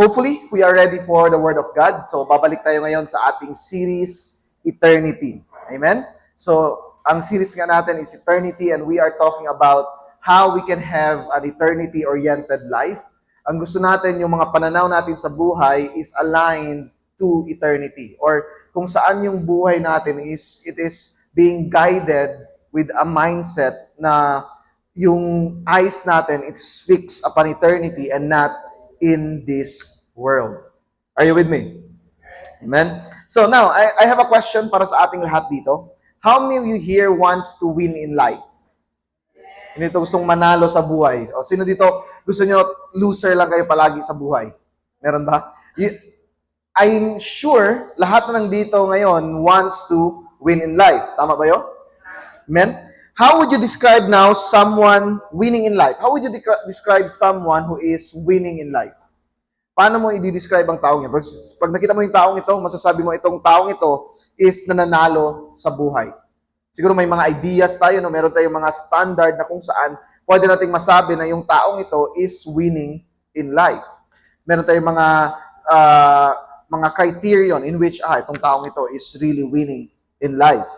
Hopefully, we are ready for the Word of God. So, babalik tayo ngayon sa ating series, Eternity. Amen? So, ang series nga natin is Eternity, and we are talking about how we can have an eternity-oriented life. Ang gusto natin, yung mga pananaw natin sa buhay is aligned to eternity. Or kung saan yung buhay natin it is being guided with a mindset na yung eyes natin, it's fixed upon eternity and not in this world. Are you with me? Amen? So now, I have a question para sa ating lahat dito. How many of you here wants to win in life? Sino dito gustong manalo sa buhay? O sino dito gusto nyo loser lang kayo palagi sa buhay? Meron ba? I'm sure lahat na nandito ngayon wants to win in life. Tama ba yun? Amen? How would you describe now someone winning in life? How would you describe someone who is winning in life? Paano mo i-describe ang taong yan? Pag nakita mo yung taong ito, masasabi mo itong taong ito is nananalo sa buhay. Siguro may mga ideas tayo, no? Meron tayong mga standard na kung saan pwede nating masabi na yung taong ito is winning in life. Meron tayong mga criterion in which itong taong ito is really winning in life.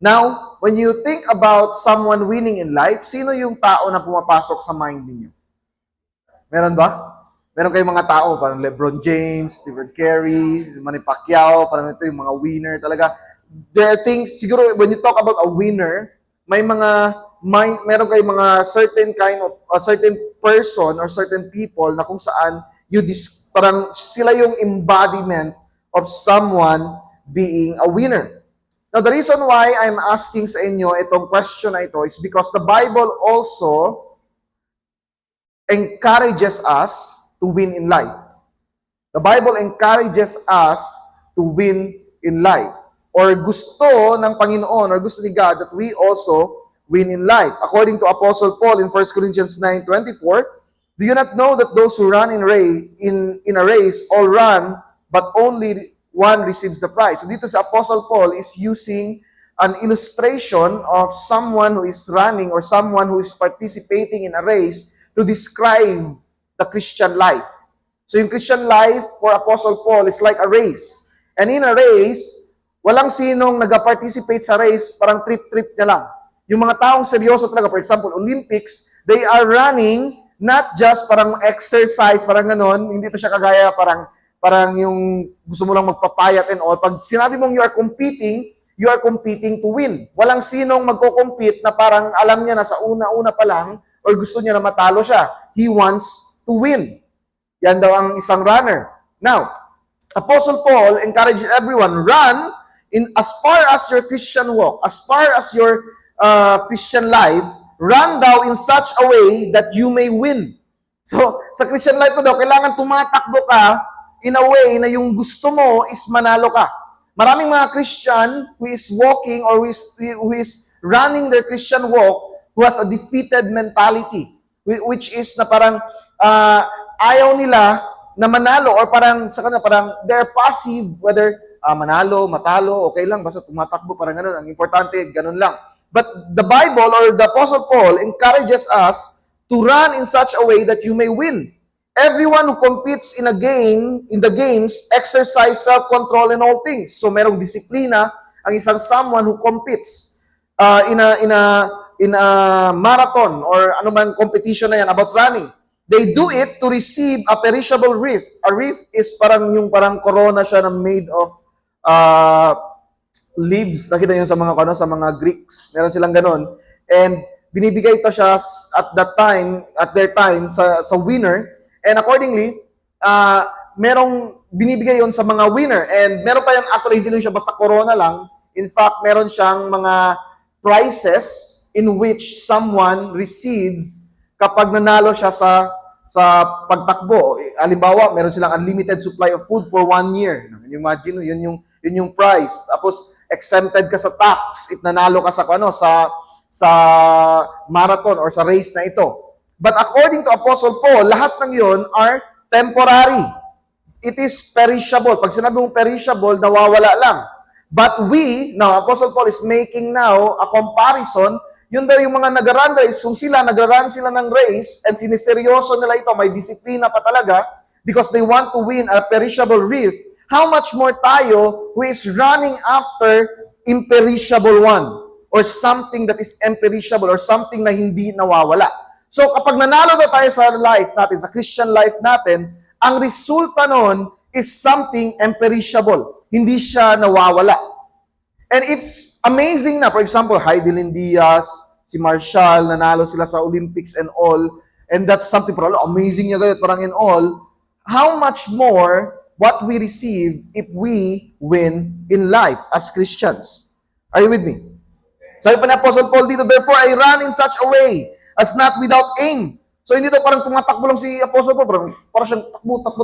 Now, when you think about someone winning in life, sino yung tao na pumapasok sa mind ninyo? Meron ba? Meron kayong mga tao, parang LeBron James, Stephen Curry, Manny Pacquiao, parang ito yung mga winner talaga. There are things, siguro when you talk about a winner, meron kayong mga certain kind of, a certain person or certain people na kung saan parang sila yung embodiment of someone being a winner. Now, the reason why I'm asking sa inyo itong question na ito is because the Bible also encourages us to win in life. The Bible encourages us to win in life. Or gusto ng Panginoon, or gusto ni God that we also win in life. According to Apostle Paul in 1 Corinthians 9:24, do you not know that those who run in a race all run, but only one receives the prize? So dito si Apostle Paul is using an illustration of someone who is running or someone who is participating in a race to describe the Christian life. So yung Christian life for Apostle Paul is like a race. And in a race, walang sinong nag-participate sa race, parang trip-trip niya lang. Yung mga taong seryoso talaga, for example, Olympics, they are running not just parang exercise, parang ganon, hindi to siya kagaya parang yung gusto mo lang magpapayat and all. Pag sinabi mong you are competing to win. Walang sinong magko-compete na parang alam niya na sa una-una pa lang or gusto niya na matalo siya. He wants to win. Yan daw ang isang runner. Now, Apostle Paul encourages everyone, run in as far as your Christian walk, as far as your Christian life, run thou in such a way that you may win. So, sa Christian life mo daw, kailangan tumatakbo ka in a way na yung gusto mo is manalo ka. Maraming mga Christian who is walking or who is running their Christian walk who has a defeated mentality, which is na parang ayaw nila na manalo or parang sa kanila parang they're passive, whether manalo, matalo, okay lang, basta tumatakbo, parang ganun. Ang importante, ganun lang. But the Bible or the Apostle Paul encourages us to run in such a way that you may win. Everyone who competes in the games, exercise self-control in all things. So merong disiplina ang isang someone who competes in a marathon or anumang competition na yan about running. They do it to receive a perishable wreath. A wreath is parang corona siya na made of leaves. Nakita niyo sa mga Greeks. Meron silang ganon. And binibigay ito siya at their time sa winner. And accordingly, merong binibigay yon sa mga winner. And meron pa yan, actually hindi lang siya basta corona lang. In fact, meron siyang mga prizes in which someone receives kapag nanalo siya sa pagtakbo. Halimbawa, meron silang unlimited supply of food for 1 year. Imagine, yun yung prize. Tapos exempted ka sa tax if nanalo ka sa marathon or sa race na ito. But according to Apostle Paul, lahat ng yon are temporary. It is perishable. Pag sinabi mong perishable, nawawala lang. But Apostle Paul is making now a comparison. Yun daw yung mga nag-run race, kung nagra-run sila ng race, and siniseryoso nila ito, may disiplina pa talaga, because they want to win a perishable wreath, how much more tayo who is running after imperishable one or something that is imperishable or something na hindi nawawala. So kapag nanalo daw tayo sa life natin, sa Christian life natin, ang resulta nun is something imperishable. Hindi siya nawawala. And it's amazing na, for example, Heidelin Diaz, si Marshall, nanalo sila sa Olympics and all, and that's something parang amazing niya gayot, parang in all, how much more what we receive if we win in life as Christians. Are you with me? Sabi pa ni Apostle Paul dito, therefore I run in such a way as not without aim. So hindi daw parang tumatakbo lang si Apostle Paul, parang siyang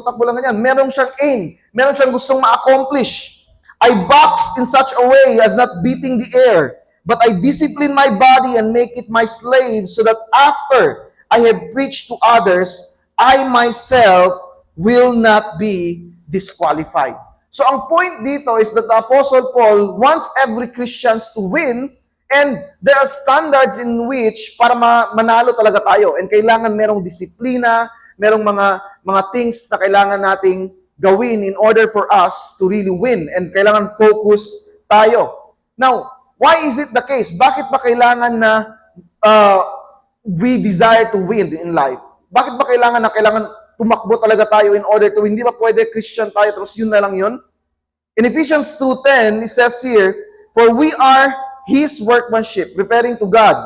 takbo lang ganyan. Meron siyang aim, meron siyang gustong ma-accomplish. I box in such a way as not beating the air, but I discipline my body and make it my slave so that after I have preached to others, I myself will not be disqualified. So ang point dito is that the Apostle Paul wants every Christians to win, and there are standards in which para manalo talaga tayo. And kailangan merong disiplina, merong mga things na kailangan nating gawin in order for us to really win. And kailangan focus tayo. Now, why is it the case? Bakit ba kailangan na we desire to win in life? Bakit ba kailangan tumakbo talaga tayo in order to, hindi ba pwede Christian tayo, tapos yun na lang yun? In Ephesians 2:10, it says here, for we are His workmanship, referring to God.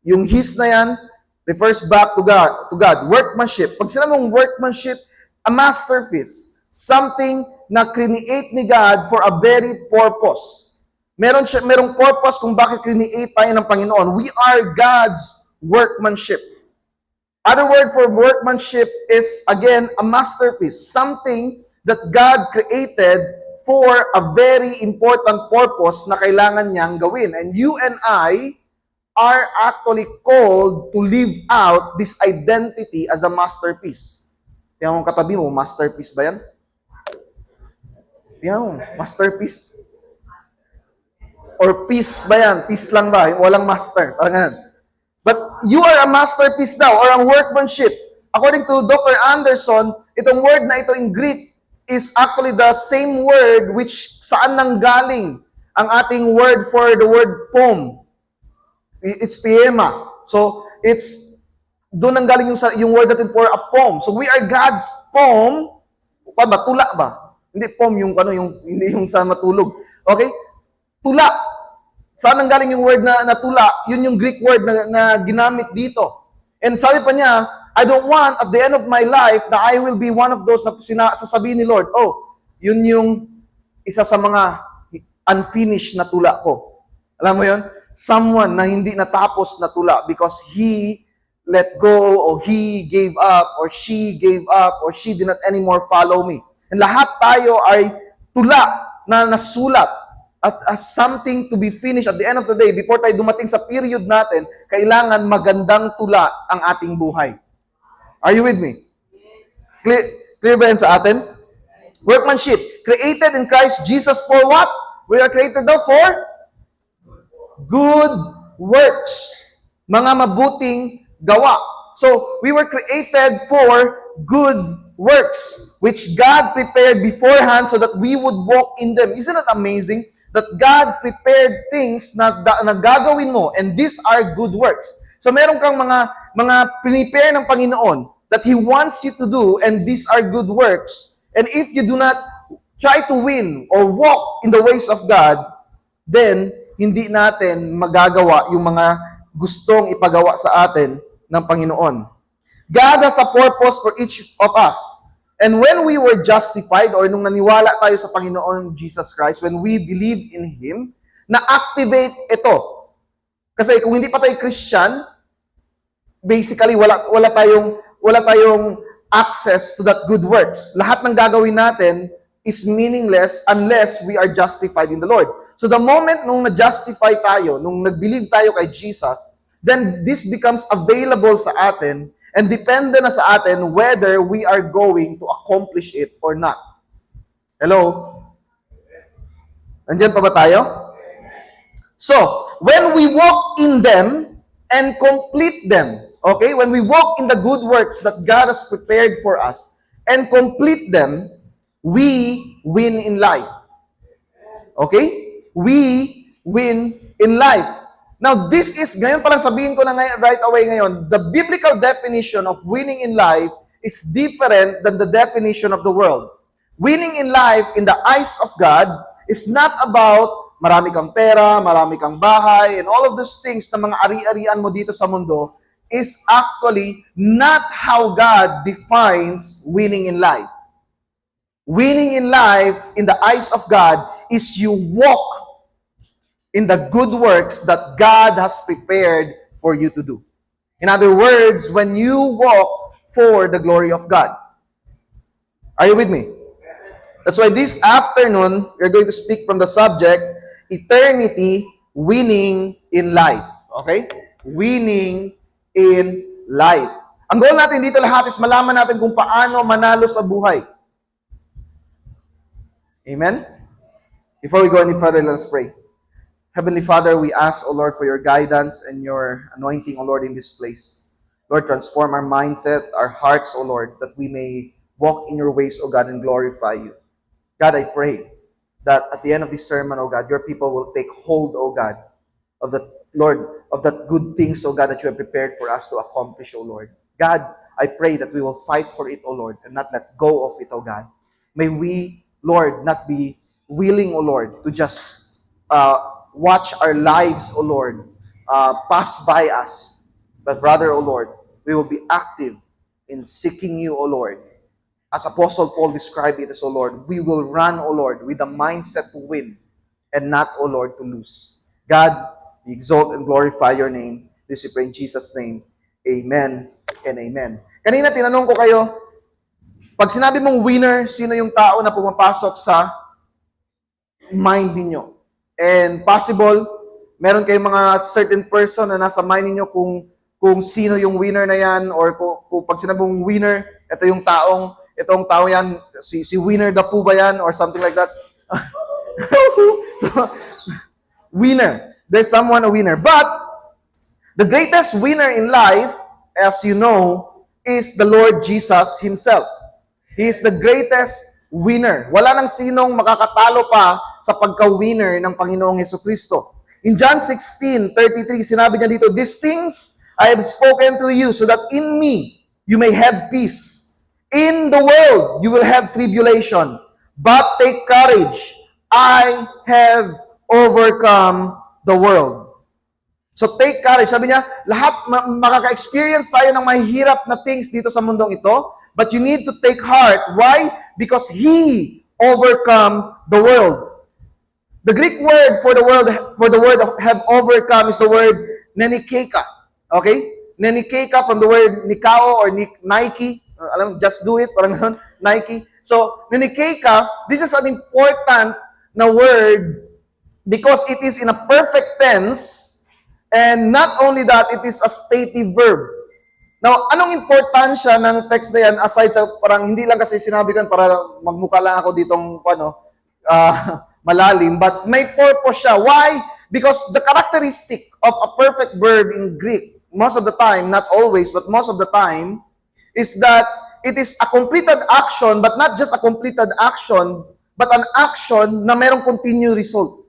Yung His na yan, refers back to God. Workmanship. Pag sinabing workmanship, a masterpiece. Something na create ni God for a very purpose. Merong purpose kung bakit create tayo ng Panginoon. We are God's workmanship. Other word for workmanship is, again, a masterpiece. Something that God created for a very important purpose na kailangan niyang gawin. And you and I are actually called to live out this identity as a masterpiece. Tingnan mo katabi mo, masterpiece ba yan? Tingnan mo, masterpiece. Or peace ba yan? Peace lang ba? Walang master. Parang ganun. But you are a masterpiece now, or a workmanship. According to Dr. Anderson, itong word na ito in Greek is actually the same word which saan nanggaling ang ating word for the word poem. It's poema. So, it's doon nanggaling yung word natin for a poem. So, we are God's poem. Pa ba? Tula ba? Hindi poem hindi yung sa matulog. Okay? Tula. Saan nanggaling yung word na tula? Yun yung Greek word na ginamit dito. And sabi pa niya, I don't want at the end of my life that I will be one of those na sasabihin ni Lord, oh, yun yung isa sa mga unfinished na tula ko. Alam mo yun? Someone na hindi natapos na tula because he let go or he gave up or she gave up or she did not anymore follow me. And lahat tayo ay tula na nasulat. At as something to be finished at the end of the day, before tayo dumating sa period natin, kailangan magandang tula ang ating buhay. Are you with me? Clear ba yan sa atin? Workmanship. Created in Christ Jesus for what? We are created daw for good works. Mga mabuting gawa. So, we were created for good works, which God prepared beforehand so that we would walk in them. Isn't it amazing? That God prepared things na gagawin mo, and these are good works. So meron kang mga prepare ng Panginoon that He wants you to do, and these are good works. And if you do not try to win or walk in the ways of God, then hindi natin magagawa yung mga gustong ipagawa sa atin ng Panginoon. God has a purpose for each of us. And when we were justified or nung naniwala tayo sa Panginoon Jesus Christ, when we believe in Him, na-activate ito. Kasi kung hindi pa tayo Christian, basically wala tayong access to that good works. Lahat ng gagawin natin is meaningless unless we are justified in the Lord. So the moment nung na-justify tayo, nung nag-believe tayo kay Jesus, then this becomes available sa atin. And depende na sa atin whether we are going to accomplish it or not. Hello? Nandiyan pa ba tayo? So, when we walk in them and complete them, okay? When we walk in the good works that God has prepared for us, and complete them, we win in life. Okay? We win in life. Now, this is, ngayon palang sabihin ko na ngayon, right away ngayon, the biblical definition of winning in life is different than the definition of the world. Winning in life, in the eyes of God, is not about marami kang pera, marami kang bahay, and all of those things na mga ari-arian mo dito sa mundo, is actually not how God defines winning in life. Winning in life, in the eyes of God, is you walk in the good works that God has prepared for you to do. In other words, when you walk for the glory of God. Are you with me? That's why this afternoon, we're going to speak from the subject, eternity, winning in life. Okay? Winning in life. Ang goal natin dito lahat is malaman natin kung paano manalo sa buhay. Amen? Before we go any further, let us pray. Heavenly Father, we ask, O Lord, for your guidance and your anointing, O Lord, in this place. Lord, transform our mindset, our hearts, O Lord, that we may walk in your ways, O God, and glorify you. God, I pray that at the end of this sermon, O God, your people will take hold, O God, of the Lord, of that good things, O God, that you have prepared for us to accomplish, O Lord. God, I pray that we will fight for it, O Lord, and not let go of it, O God. May we, Lord, not be willing, O Lord, to just watch our lives, O Lord, pass by us. But rather, O Lord, we will be active in seeking you, O Lord. As Apostle Paul described it as, O Lord, we will run, O Lord, with the mindset to win and not, O Lord, to lose. God, we exalt and glorify your name. This we pray in Jesus' name. Amen and amen. Kanina tinanong ko kayo, pag sinabi mong winner, sino yung tao na pumapasok sa mind ninyo? And possible, meron kayong mga certain person na nasa mind ninyo kung sino yung winner na yan, or kung pag sinabing winner, itong tao yan, si Winner the Pooh ba yan, or something like that. So, winner. There's someone a winner. But, the greatest winner in life, as you know, is the Lord Jesus Himself. He is the greatest winner. Wala nang sinong makakatalo pa sa pagka-winner ng Panginoong Hesukristo. In John 16:33, sinabi niya dito, "These things I have spoken to you, so that in me you may have peace. In the world you will have tribulation, but take courage. I have overcome the world." So take courage. Sabi niya, lahat makaka-experience tayo ng mahirap na things dito sa mundong ito, but you need to take heart. Why? Because He overcome the world. The Greek word for the word have overcome is the word nenikeka. Okay? Nenikeka from the word nikao or Nike. Alam, just do it, parang ganun, Nike. So, nenikeka, this is an important na word because it is in a perfect tense, and not only that, it is a stative verb. Now, anong importansya ng text na yan aside sa parang hindi lang kasi sinabi kan para magmukha lang ako ditong malalim, but may purpose siya. Why? Because the characteristic of a perfect verb in Greek, most of the time, not always, but most of the time, is that it is a completed action, but not just a completed action, but an action na merong continued result.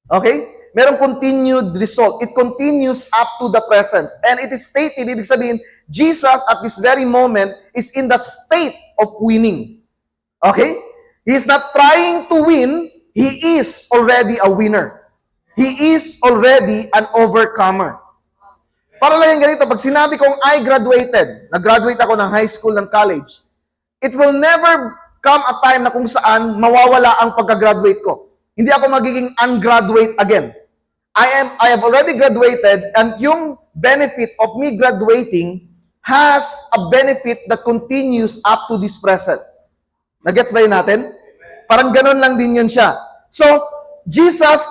Okay? Merong continued result. It continues up to the presence. And it is stated, ibig sabihin, Jesus at this very moment is in the state of winning. Okay? He is not trying to win. He is already a winner. He is already an overcomer. Para lang yung ganito, pag sinabi kong I graduated, nag-graduate ako ng high school, ng college, it will never come a time na kung saan mawawala ang pagka-graduate ko. Hindi ako magiging ungraduate again. I have already graduated, and yung benefit of me graduating has a benefit that continues up to this present. Nagets ba yun natin? Parang ganun lang din yun siya. So, Jesus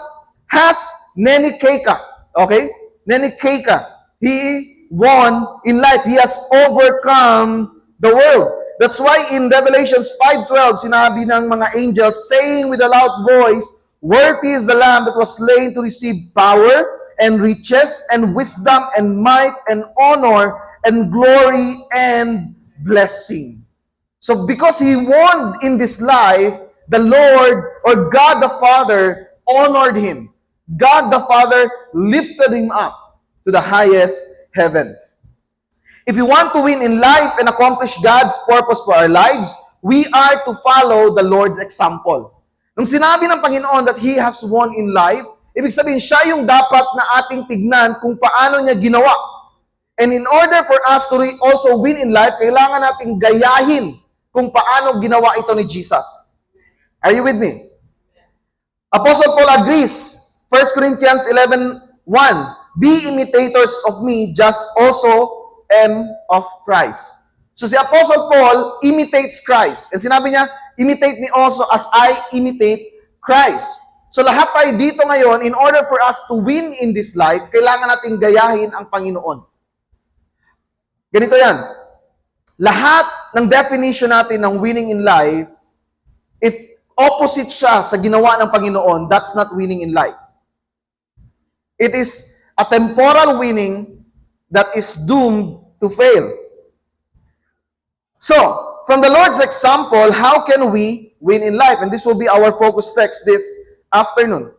has nenikeka. Okay? Nenikeka. He won in life. He has overcome the world. That's why in Revelations 5:12, sinabi ng mga angels, saying with a loud voice, "Worthy is the Lamb that was slain to receive power and riches and wisdom and might and honor and glory and blessing." So because he won in this life, the Lord or God the Father honored him. God the Father lifted him up to the highest heaven. If we want to win in life and accomplish God's purpose for our lives, we are to follow the Lord's example. Nung sinabi ng Panginoon that He has won in life, ibig sabihin siya yung dapat na ating tignan kung paano niya ginawa. And in order for us to also win in life, kailangan nating gayahin kung paano ginawa ito ni Jesus. Are you with me? Apostle Paul agrees. 1 Corinthians 11:1, be imitators of me, just also am of Christ. So si Apostle Paul imitates Christ. And sinabi niya, imitate me also as I imitate Christ. So lahat tayo dito ngayon, in order for us to win in this life, kailangan nating gayahin ang Panginoon. Ganito yan. Lahat ng definition natin ng winning in life, if opposite siya sa ginawa ng Panginoon, that's not winning in life. It is a temporal winning that is doomed to fail. So, from the Lord's example, how can we win in life? And this will be our focus text this afternoon.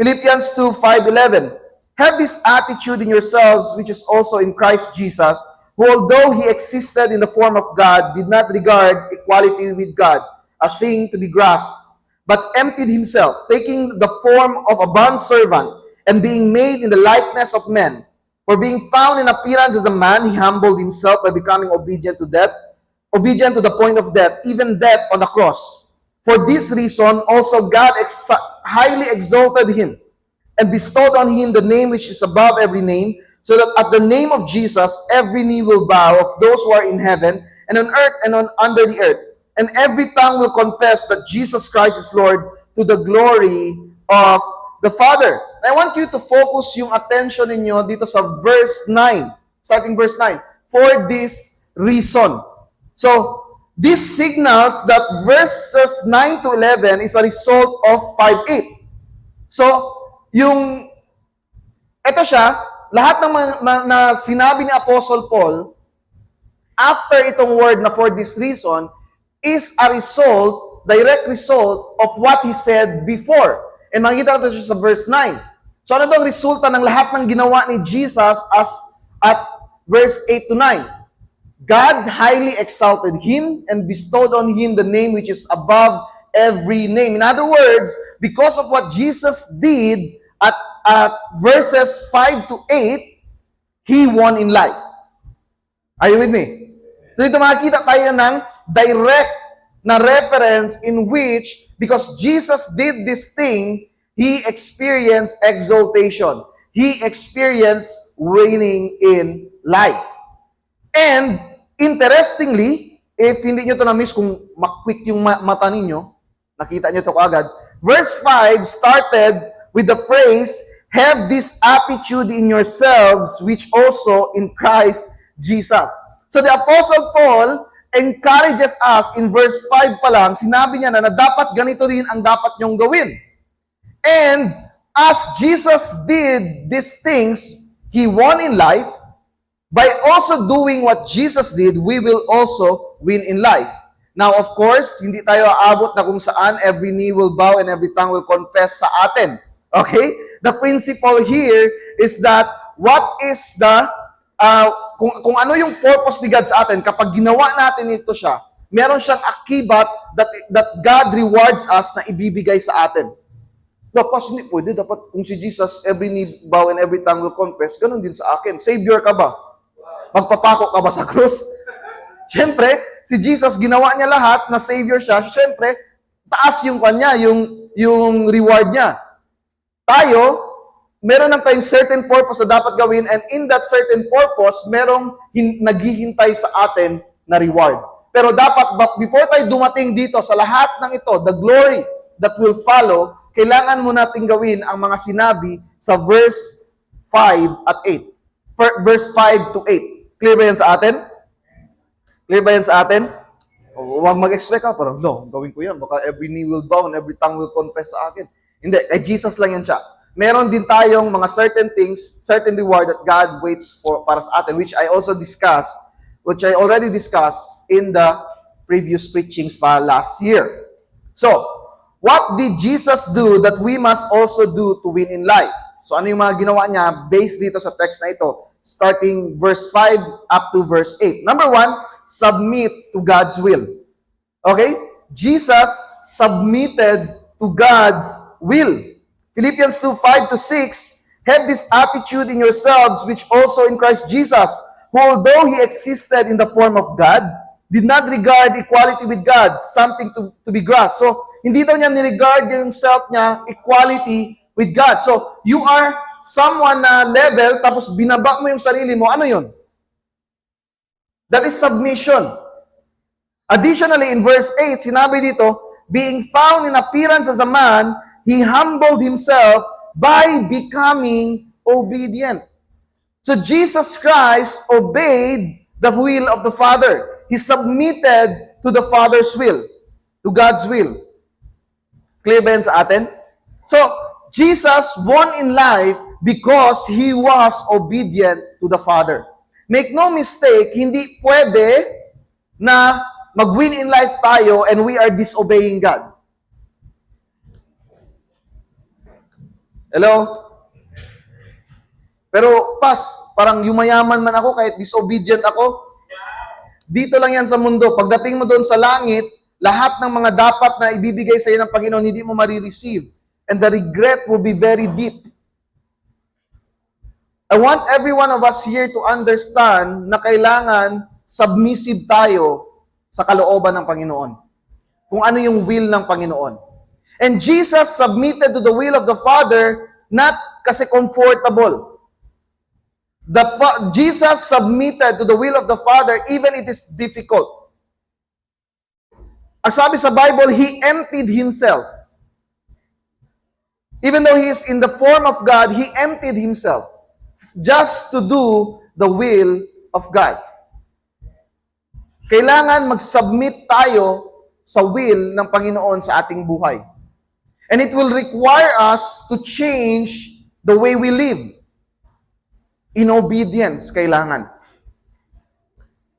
Philippians 2:5-11. Have this attitude in yourselves, which is also in Christ Jesus, who although he existed in the form of God, did not regard equality with God a thing to be grasped, but emptied himself, taking the form of a bondservant, and being made in the likeness of men. For being found in appearance as a man, he humbled himself by becoming obedient to the point of death, even death on the cross. For this reason, also God highly exalted him, and bestowed on him the name which is above every name, so that at the name of Jesus, every knee will bow of those who are in heaven, and on earth, and under the earth, and every tongue will confess that Jesus Christ is Lord, to the glory of the Father. I want you to focus yung attention ninyo dito sa verse 9. Starting verse 9. For this reason. So, this signals that verses 9 to 11 is a result of 5:8. So, ito siya, lahat ng na sinabi ni Apostle Paul, after itong word na for this reason, is a result, direct result of what he said before. And makikita natin siya sa verse 9. So ano daw ang resulta ng lahat ng ginawa ni Jesus at verse 8 to 9? God highly exalted him and bestowed on him the name which is above every name. In other words, because of what Jesus did at verses 5 to 8, he won in life. Are you with me? So dito makikita tayo ng direct na reference in which, because Jesus did this thing, he experienced exaltation. He experienced winning in life. And, interestingly, if hindi nyo ito na-miss, kung makwik yung mata ninyo, nakita nyo ito kaagad, verse 5 started with the phrase, have this attitude in yourselves, which also in Christ Jesus. So the Apostle Paul encourages us in verse 5 pa lang, sinabi niya na dapat ganito rin ang dapat nyong gawin. And as Jesus did these things, he won in life. By also doing what Jesus did, we will also win in life. Now, of course, hindi tayo aabot na kung saan every knee will bow and every tongue will confess sa atin. Okay? The principle here is that what is the, kung ano yung purpose ni God sa atin, kapag ginawa natin ito siya, meron siyang akibat that God rewards us na ibibigay sa atin. Dapat hindi pwede. Dapat kung si Jesus, every knee bow and every tongue will confess, ganun din sa akin. Savior ka ba? Magpapako ka ba sa krus? Siyempre, si Jesus, ginawa niya lahat na Savior siya. Siyempre, taas yung kanya, yung reward niya. Tayo, meron lang tayong certain purpose na dapat gawin, and in that certain purpose, merong naghihintay sa atin na reward. Pero dapat, before tayo dumating dito sa lahat ng ito, the glory that will follow, kailangan mo nating gawin ang mga sinabi sa verse 5 at 8. Verse 5 to 8. Clear ba yan sa atin? Clear ba yan sa atin? Huwag mag-expect ka, parang, no, gawin ko yan. Baka every knee will bow and every tongue will confess sa akin. Hindi, Jesus lang yan siya. Meron din tayong mga certain things, certain reward that God waits for para sa atin, which I already discussed in the previous preachings pa last year. So, what did Jesus do that we must also do to win in life? So, ano yung mga ginawa niya based dito sa text na ito? Starting verse 5 up to verse 8. Number 1, submit to God's will. Okay? Jesus submitted to God's will. Philippians 2:5 to 6, have this attitude in yourselves which also in Christ Jesus, who although he existed in the form of God, did not regard equality with God something to be grasped. So, hindi daw niya niregard yung self niya equality with God. So, you are someone na level, tapos binaba mo yung sarili mo, ano yun? That is submission. Additionally, in verse 8, sinabi dito, being found in appearance as a man, he humbled himself by becoming obedient. So Jesus Christ obeyed the will of the Father. He submitted to the Father's will, to God's will. Clear ba yan sa atin? So, Jesus won in life because He was obedient to the Father. Make no mistake, hindi pwede na mag-win in life tayo and we are disobeying God. Hello? Pero, parang yumayaman man ako kahit disobedient ako. Dito lang yan sa mundo. Pagdating mo doon sa langit, lahat ng mga dapat na ibibigay sa iyo ng Panginoon, hindi mo marireceive. And the regret will be very deep. I want every one of us here to understand na kailangan submissive tayo sa kalooban ng Panginoon. Kung ano yung will ng Panginoon. And Jesus submitted to the will of the Father not kasi comfortable. Jesus submitted to the will of the Father even it is difficult. Ang sabi sa Bible, He emptied Himself. Even though He is in the form of God, He emptied Himself just to do the will of God. Kailangan mag-submit tayo sa will ng Panginoon sa ating buhay. And it will require us to change the way we live. In obedience, kailangan.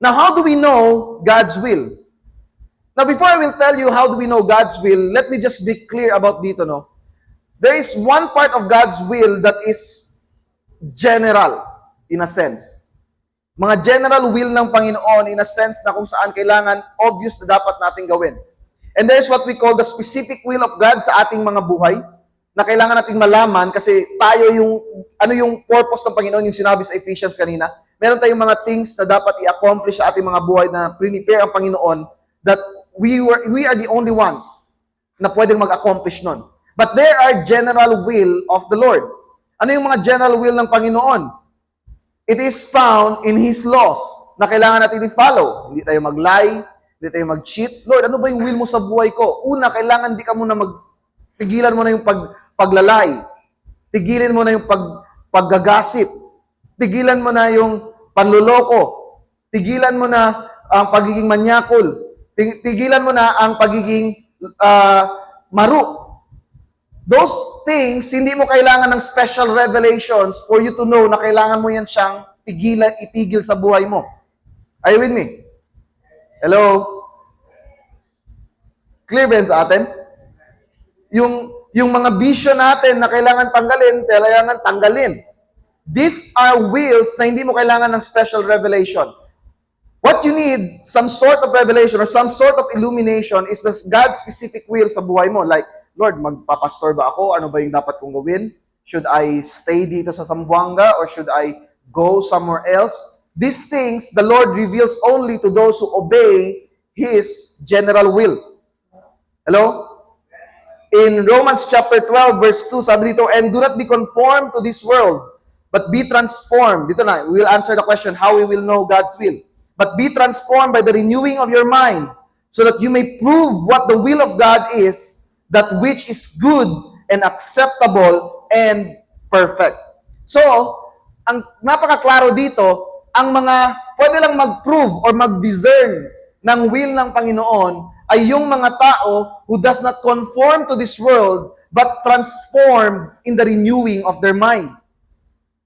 Now, how do we know God's will? Now, before I will tell you how do we know God's will, let me just be clear about dito, no? There is one part of God's will that is general, in a sense. Mga general will ng Panginoon, in a sense na kung saan kailangan, obvious na dapat natin gawin. And there's what we call the specific will of God sa ating mga buhay, na kailangan nating malaman kasi tayo ano yung purpose ng Panginoon, yung sinabi sa Ephesians kanina. Meron tayong mga things na dapat i-accomplish sa ating mga buhay na prepare ang Panginoon that we are the only ones na pwedeng mag-accomplish nun. But there are general will of the Lord. Ano yung mga general will ng Panginoon? It is found in His laws na kailangan natin i-follow. Hindi tayo mag-lie, hindi tayo mag-cheat. Lord, ano ba yung will mo sa buhay ko? Una, kailangan di ka muna tigilan mo na yung paglalay. Tigilan mo na yung paggagasip. Tigilan mo na yung panluloko. Tigilan mo na ang pagiging manyakol. Tigilan mo na ang pagiging maru. Those things, hindi mo kailangan ng special revelations for you to know na kailangan mo yan siyang itigil sa buhay mo. Are you with me? Hello? Clear ba sa atin? Yung mga vision natin na kailangan tanggalin. These are wills na hindi mo kailangan ng special revelation. What you need, some sort of revelation or some sort of illumination is God's specific will sa buhay mo. Like, Lord, magpapastor ba ako? Ano ba yung dapat kong gawin? Should I stay dito sa Zamboanga or should I go somewhere else? These things, the Lord reveals only to those who obey His general will. Hello? In Romans chapter 12, verse 2, sabi dito, and do not be conformed to this world, but be transformed. Dito na, we will answer the question, how we will know God's will. But be transformed by the renewing of your mind, so that you may prove what the will of God is, that which is good and acceptable and perfect. So, ang napakaklaro dito, ang mga pwede lang mag-prove or mag-discern ng will ng Panginoon ay yung mga tao who does not conform to this world but transformed in the renewing of their mind.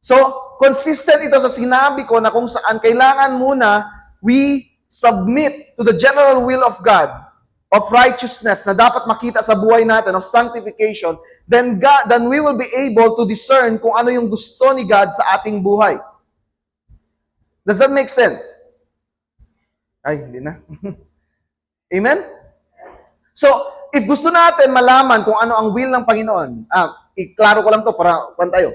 So, consistent ito sa sinabi ko na kung saan kailangan muna we submit to the general will of God, of righteousness na dapat makita sa buhay natin, of sanctification, then we will be able to discern kung ano yung gusto ni God sa ating buhay. Does that make sense? Ay, hindi na. Amen? So, if gusto natin malaman kung ano ang will ng Panginoon, iklaro ko lang to para kuwan tayo.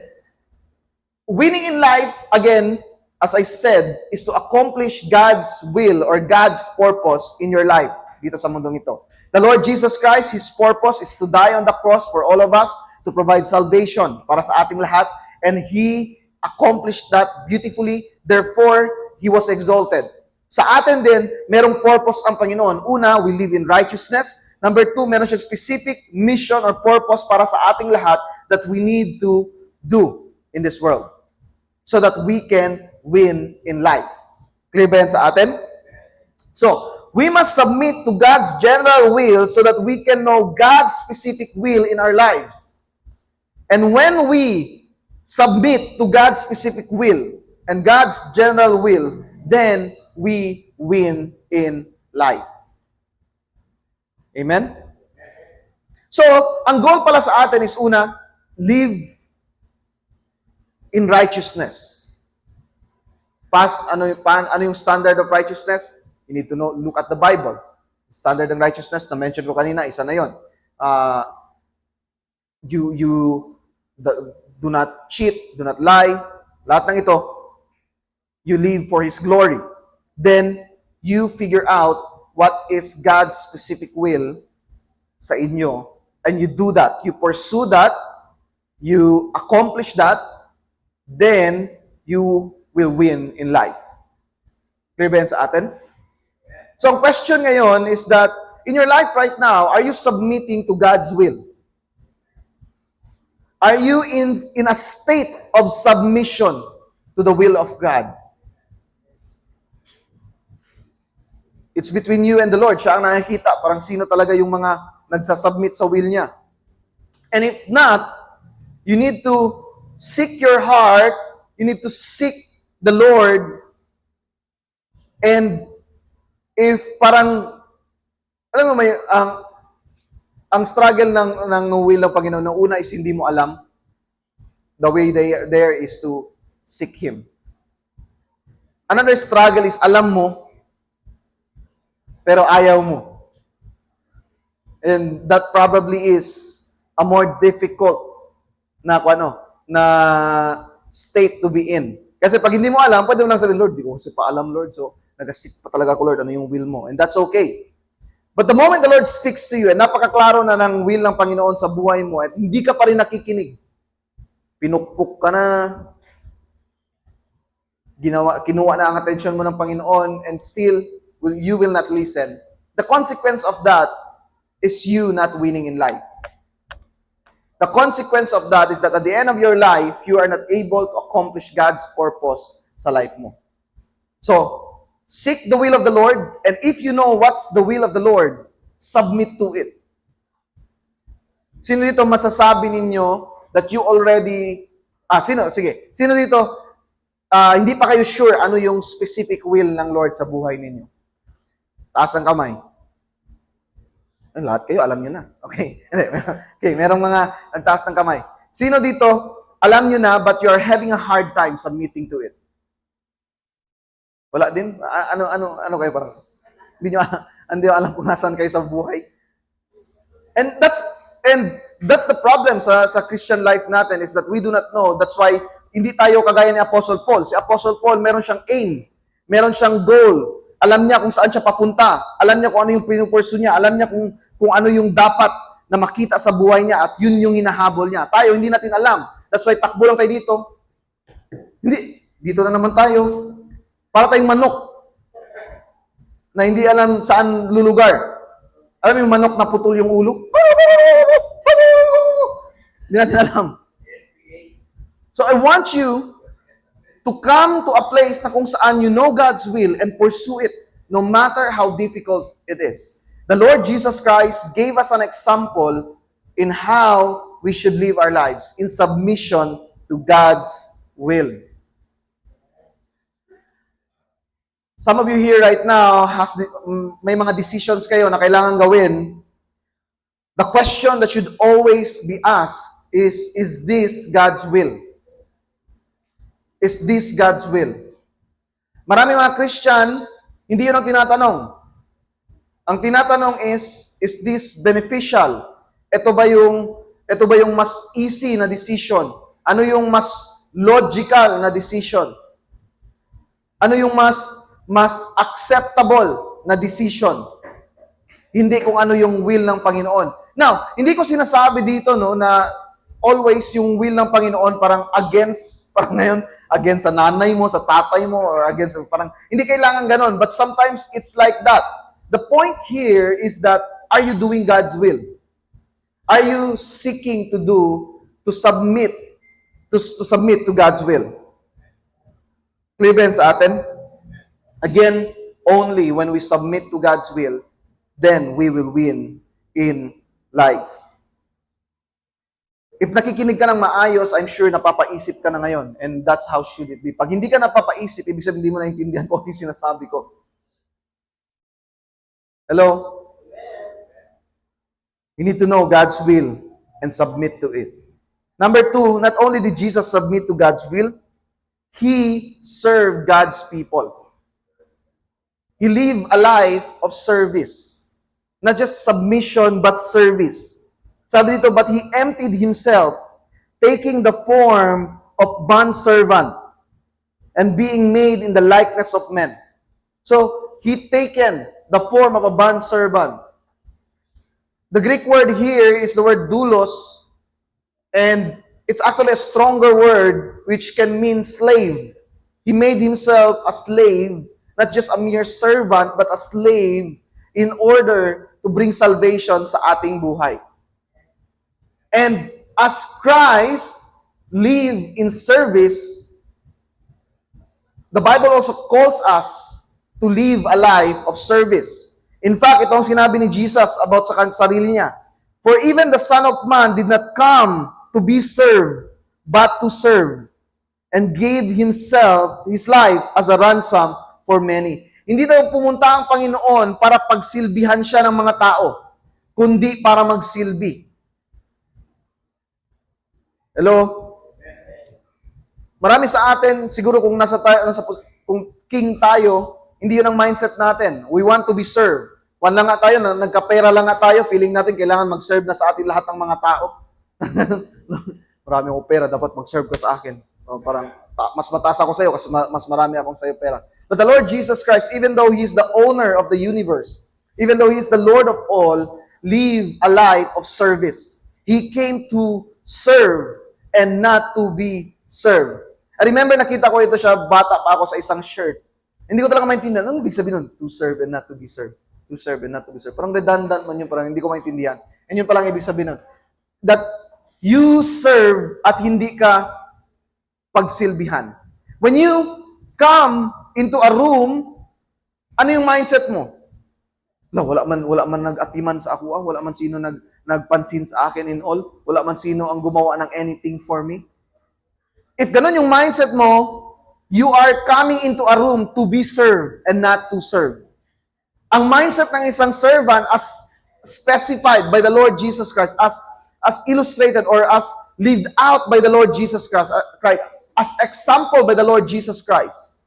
Winning in life, again, as I said, is to accomplish God's will or God's purpose in your life dito sa mundong ito. The Lord Jesus Christ, His purpose is to die on the cross for all of us, to provide salvation para sa ating lahat, and He accomplished that beautifully. Therefore, He was exalted. Sa atin din, merong purpose ang Panginoon. Una, we live in righteousness. Number two, meron siyang specific mission or purpose para sa ating lahat that we need to do in this world so that we can win in life. Clear ba yan sa atin? So, we must submit to God's general will so that we can know God's specific will in our lives. And when we submit to God's specific will and God's general will, then we win in life. Amen? So, ang goal pala sa atin is una, live in righteousness. Ano yung standard of righteousness? You need to look at the Bible. Standard ng righteousness, na-mention ko kanina, isa na yon. Do not cheat, do not lie. Lahat ng ito, you live for His glory. Then, you figure out what is God's specific will sa inyo. And you do that. You pursue that. You accomplish that. Then, you will win in life. Clear ba yan sa atin? So, ang question ngayon is that, in your life right now, are you submitting to God's will? Are you in a state of submission to the will of God? It's between you and the Lord. Siya ang nakikita. Parang sino talaga yung mga nagsasubmit sa will niya. And if not, you need to seek your heart. You need to seek the Lord. And if parang, alam mo may, ang struggle ng will ng Panginoon, ng una is hindi mo alam. The way there is to seek Him. Another struggle is alam mo, pero ayaw mo. And that probably is a more difficult na state to be in. Kasi pag hindi mo alam, pwede mo lang sabihin, Lord, di ko kasi pa alam, Lord. So, nag-seek pa talaga ko, Lord, ano yung will mo. And that's okay. But the moment the Lord speaks to you, and napakaklaro na ng will ng Panginoon sa buhay mo, at hindi ka pa rin nakikinig, pinukpok ka na, kinuha na ang attention mo ng Panginoon, and still, you will not listen. The consequence of that is you not winning in life. The consequence of that is that at the end of your life, you are not able to accomplish God's purpose sa life mo. So, seek the will of the Lord, and if you know what's the will of the Lord, submit to it. Sino dito masasabi ninyo that you already, sino dito, hindi pa kayo sure ano yung specific will ng Lord sa buhay ninyo? Taas ang kamay. Lahat kayo, alam nyo na. Okay. Okay, merong mga nagtaas ng kamay. Sino dito, alam nyo na, but you're having a hard time submitting to it? Wala din? Ano kayo parang? Hindi nyo alam kung nasaan kayo sa buhay. And that's the problem sa Christian life natin is that we do not know. That's why hindi tayo kagaya ni Apostle Paul. Si Apostle Paul, meron siyang aim. Meron siyang goal. Alam niya kung saan siya papunta. Alam niya kung ano yung pinupursue niya. Alam niya kung ano yung dapat na makita sa buhay niya at yun yung hinahabol niya. Tayo, hindi natin alam. That's why takbo lang tayo dito. Hindi, dito na naman tayo. Para tayong manok na hindi alam saan lulugar. Alam mo yung manok na putol yung ulo? Hindi natin alam. So I want you to come to a place na kung saan you know God's will and pursue it no matter how difficult it is. The Lord Jesus Christ gave us an example in how we should live our lives in submission to God's will. Some of you here right now, may mga decisions kayo na kailangan gawin. The question that should always be asked is this God's will? Is this God's will? Marami mga Christian, hindi yun ang tinatanong. Ang tinatanong is this beneficial? Ito ba yung mas easy na decision? Ano yung mas logical na decision? Ano yung mas acceptable na decision? Hindi kung ano yung will ng Panginoon. Now, hindi ko sinasabi dito na always yung will ng Panginoon parang ngayon, against sa nanay mo, sa tatay mo, or against, hindi kailangan ganon. But sometimes it's like that. The point here is that, are you doing God's will? Are you seeking to submit to God's will? Clear ba sa atin? Again, only when we submit to God's will, then we will win in life. If nakikinig ka ng maayos, I'm sure napapaisip ka na ngayon. And that's how should it be. Pag hindi ka napapaisip, ibig sabihin hindi mo naintindihan kung ano yung sinasabi ko. Hello? You need to know God's will and submit to it. Number 2, not only did Jesus submit to God's will, He served God's people. He lived a life of service. Not just submission, but service. Sabi dito, but He emptied Himself, taking the form of bondservant and being made in the likeness of men. So, He taken the form of a bondservant. The Greek word here is the word doulos, and it's actually a stronger word which can mean slave. He made Himself a slave, not just a mere servant, but a slave in order to bring salvation sa ating buhay. And as Christ lived in service, the Bible also calls us to live a life of service. In fact, ito ang sinabi ni Jesus about sa sarili niya. For even the Son of Man did not come to be served, but to serve, and gave Himself, His life, as a ransom for many. Hindi daw pumunta ang Panginoon para pagsilbihan siya ng mga tao, kundi para magsilbi. Hello? Marami sa atin, siguro kung kung king tayo, hindi yun ang mindset natin. We want to be served. One lang nga tayo, nagkapera lang nga tayo, feeling natin kailangan mag-serve na sa atin lahat ng mga tao. Marami akong pera, dapat mag-serve ka sa akin. Parang, mas mataas ako sa'yo kasi mas marami akong sa'yo pera. But the Lord Jesus Christ, even though He is the owner of the universe, even though He is the Lord of all, lived a life of service. He came to serve and not to be served. I remember nakita ko ito siya, bata pa ako sa isang shirt. Hindi ko talaga maintindihan. Ano ibig sabihin nun? To serve and not to be served. To serve and not to be served. Parang redundant man yun, parang hindi ko maintindihan. And yun palang ibig sabihin nun. That you serve at hindi ka pagsilbihan. When you come into a room, ano yung mindset mo? Wala man nag-atiman sa ako, wala man sino nagpansin sa akin in all, wala man sino ang gumawa ng anything for me. If ganun yung mindset mo, you are coming into a room to be served and not to serve. Ang mindset ng isang servant as specified by the Lord Jesus Christ, as illustrated or as lived out by the Lord Jesus Christ, as example by the Lord Jesus Christ.